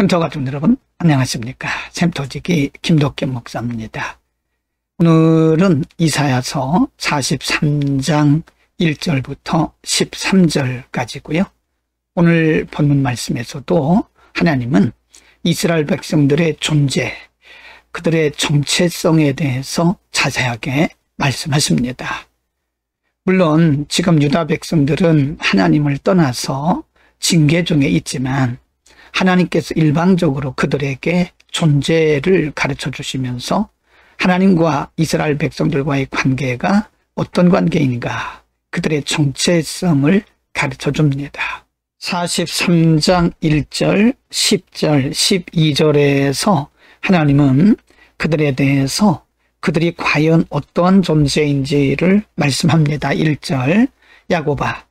샘터 가족 여러분 안녕하십니까. 샘터지기 김덕겸 목사입니다. 오늘은 이사야서 43장 1절부터 13절까지고요. 오늘 본문 말씀에서도 하나님은 이스라엘 백성들의 존재, 그들의 정체성에 대해서 자세하게 말씀하십니다. 물론 지금 유다 백성들은 하나님을 떠나서 징계 중에 있지만 하나님께서 일방적으로 그들에게 존재를 가르쳐 주시면서 하나님과 이스라엘 백성들과의 관계가 어떤 관계인가, 그들의 정체성을 가르쳐 줍니다. 43장 1절, 10절, 12절에서 하나님은 그들에 대해서 그들이 과연 어떠한 존재인지를 말씀합니다. 1절, 야곱아,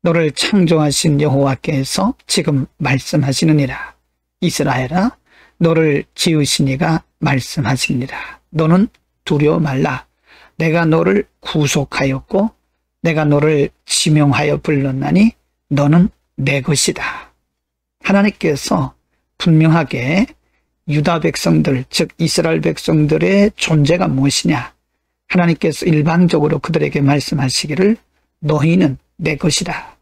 너를 창조하신 여호와께서 지금 말씀하시느니라. 이스라엘아, 너를 지으신 이가 말씀하시니라. 너는 두려워 말라. 내가 너를 구속하였고 내가 너를 지명하여 불렀나니 너는 내 것이다. 하나님께서 분명하게 유다 백성들, 즉 이스라엘 백성들의 존재가 무엇이냐, 하나님께서 일방적으로 그들에게 말씀하시기를 너희는 내 것이다.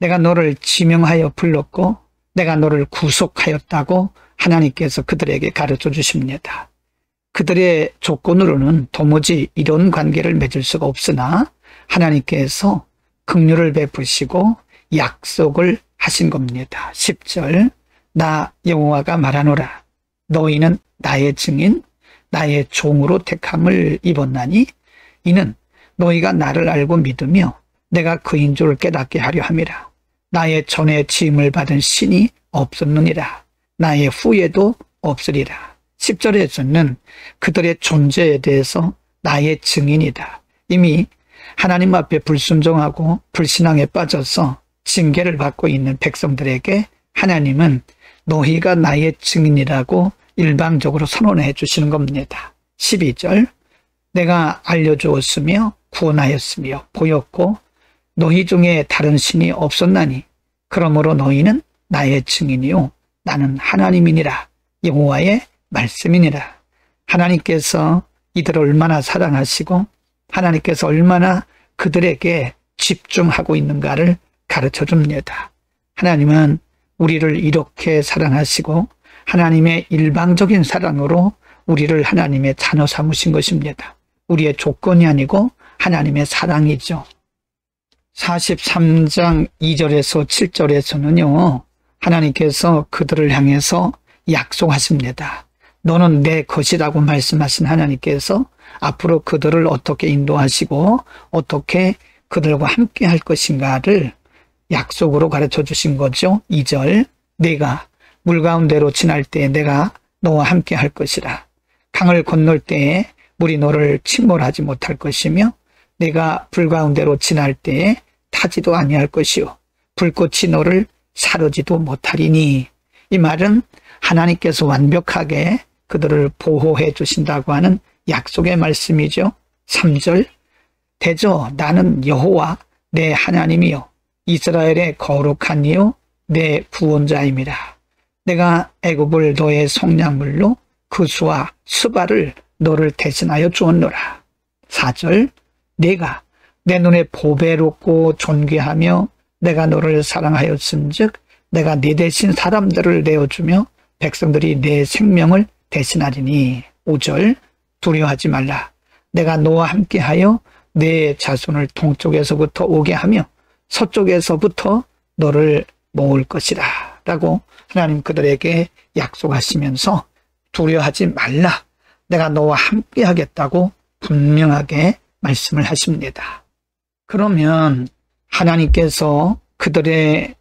내가 너를 지명하여 불렀고 내가 너를 구속하였다고 하나님께서 그들에게 가르쳐 주십니다. 그들의 조건으로는 도무지 이런 관계를 맺을 수가 없으나 하나님께서 긍휼을 베푸시고 약속을 하신 겁니다. 10절, 나 여호와가 말하노라. 너희는 나의 증인, 나의 종으로 택함을 입었나니 이는 너희가 나를 알고 믿으며 내가 그인 줄 깨닫게 하려 함이라. 나의 전에 지음을 받은 신이 없었느니라. 나의 후에도 없으리라. 10절에서는 그들의 존재에 대해서 나의 증인이다. 이미 하나님 앞에 불순종하고 불신앙에 빠져서 징계를 받고 있는 백성들에게 하나님은 너희가 나의 증인이라고 일방적으로 선언해 주시는 겁니다. 12절, 내가 알려주었으며 구원하였으며 보였고 너희 중에 다른 신이 없었나니 그러므로 너희는 나의 증인이요 나는 하나님이니라. 여호와의 말씀이니라. 하나님께서 이들을 얼마나 사랑하시고 하나님께서 얼마나 그들에게 집중하고 있는가를 가르쳐 줍니다. 하나님은 우리를 이렇게 사랑하시고 하나님의 일방적인 사랑으로 우리를 하나님의 자녀 삼으신 것입니다. 우리의 조건이 아니고 하나님의 사랑이죠. 43장 2절에서 7절에서는요, 하나님께서 그들을 향해서 약속하십니다. 너는 내 것이라고 말씀하신 하나님께서 앞으로 그들을 어떻게 인도하시고 어떻게 그들과 함께 할 것인가를 약속으로 가르쳐 주신 거죠. 2절, 내가 물 가운데로 지날 때에 내가 너와 함께 할 것이라. 강을 건널 때에 물이 너를 침몰하지 못할 것이며 내가 불 가운데로 지날 때에 타지도 아니할 것이요 불꽃이 너를 사르지도 못하리니. 이 말은 하나님께서 완벽하게 그들을 보호해 주신다고 하는 약속의 말씀이죠. 3절, 대저 나는 여호와 내 하나님이요 이스라엘의 거룩한 이요 내 구원자임이라. 내가 애굽을 너의 속량물로 그 수와 스바를 너를 대신하여 주었노라. 4절, 내가 내 눈에 보배롭고 존귀하며 내가 너를 사랑하였은즉 내가 네 대신 사람들을 내어주며 백성들이 내 생명을 대신하리니. 5절, 두려워하지 말라. 내가 너와 함께하여 내 자손을 동쪽에서부터 오게 하며 서쪽에서부터 너를 모을 것이라 라고 하나님 그들에게 약속하시면서 두려워하지 말라. 내가 너와 함께 하겠다고 분명하게 말씀을 하십니다. 그러면 하나님께서 그들의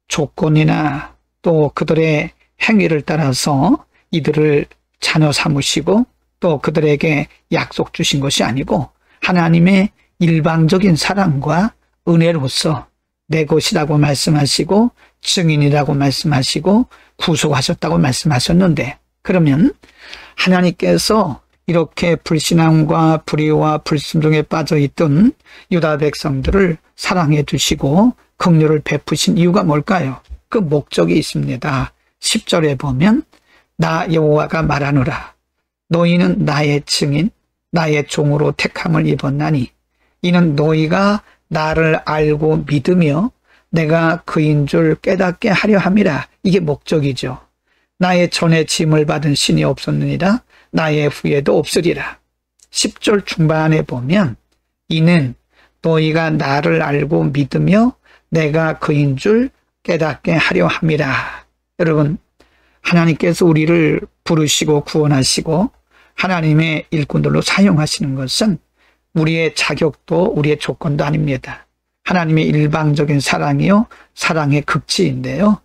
조건이나 또 그들의 행위를 따라서 이들을 자녀 삼으시고 또 그들에게 약속 주신 것이 아니고 하나님의 일방적인 사랑과 은혜로서 내 것이라고 말씀하시고 증인이라고 말씀하시고 구속하셨다고 말씀하셨는데, 그러면 하나님께서 이렇게 불신앙과 불의와 불순종에 빠져 있던 유다 백성들을 사랑해 주시고 긍휼을 베푸신 이유가 뭘까요? 그 목적이 있습니다. 10절에 보면 나 여호와가 말하노라. 너희는 나의 증인, 나의 종으로 택함을 입었나니 이는 너희가 나를 알고 믿으며 내가 그인 줄 깨닫게 하려 함이라. 이게 목적이죠. 나의 전에 짐을 받은 신이 없었느니라. 나의 후에도 없으리라. 10절 중반에 보면 이는 너희가 나를 알고 믿으며 내가 그인 줄 깨닫게 하려 함이라. 여러분, 하나님께서 우리를 부르시고 구원하시고 하나님의 일꾼들로 사용하시는 것은 우리의 자격도 우리의 조건도 아닙니다. 하나님의 일방적인 사랑이요, 사랑의 극치인데요.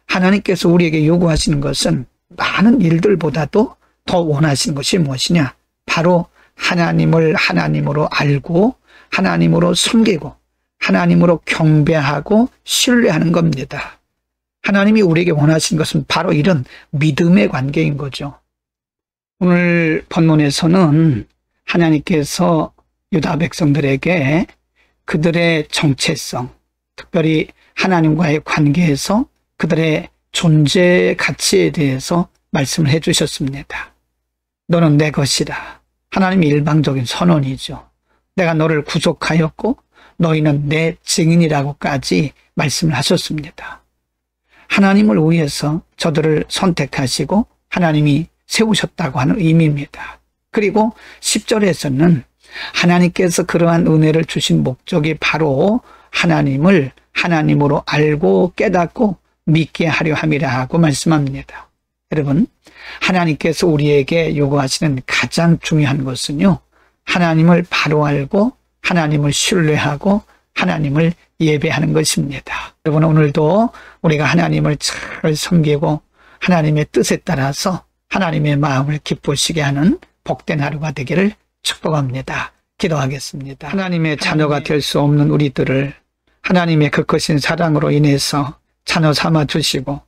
하나님께서 우리에게 요구하시는 것은 많은 일들보다도 더 원하시는 것이 무엇이냐? 바로 하나님을 하나님으로 알고 하나님으로 섬기고 하나님으로 경배하고 신뢰하는 겁니다. 하나님이 우리에게 원하시는 것은 바로 이런 믿음의 관계인 거죠. 오늘 본문에서는 하나님께서 유다 백성들에게 그들의 정체성, 특별히 하나님과의 관계에서 그들의 존재 가치에 대해서 말씀을 해 주셨습니다. 너는 내 것이다. 하나님의 일방적인 선언이죠. 내가 너를 구속하였고 너희는 내 증인이라고까지 말씀을 하셨습니다. 하나님을 위해서 저들을 선택하시고 하나님이 세우셨다고 하는 의미입니다. 그리고 10절에서는 하나님께서 그러한 은혜를 주신 목적이 바로 하나님을 하나님으로 알고 깨닫고 믿게 하려 함이라 하고 말씀합니다. 여러분, 하나님께서 우리에게 요구하시는 가장 중요한 것은요, 하나님을 바로 알고 하나님을 신뢰하고 하나님을 예배하는 것입니다. 여러분, 오늘도 우리가 하나님을 잘 섬기고 하나님의 뜻에 따라서 하나님의 마음을 기쁘시게 하는 복된 하루가 되기를 축복합니다. 기도하겠습니다. 하나님의 자녀가 될 수 없는 우리들을 하나님의 그 크신 사랑으로 인해서 자녀 삼아 주시고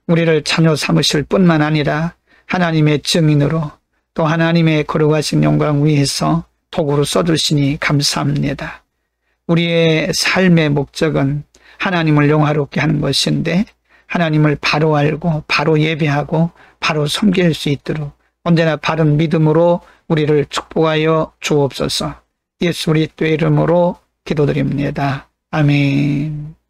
우리를 자녀 삼으실 뿐만 아니라 하나님의 증인으로 또 하나님의 거룩하신 영광 위에서 도구로 써주시니 감사합니다. 우리의 삶의 목적은 하나님을 영화롭게 하는 것인데 하나님을 바로 알고 바로 예배하고 바로 섬길 수 있도록 언제나 바른 믿음으로 우리를 축복하여 주옵소서. 예수 그리스도의 이름으로 기도드립니다. 아멘.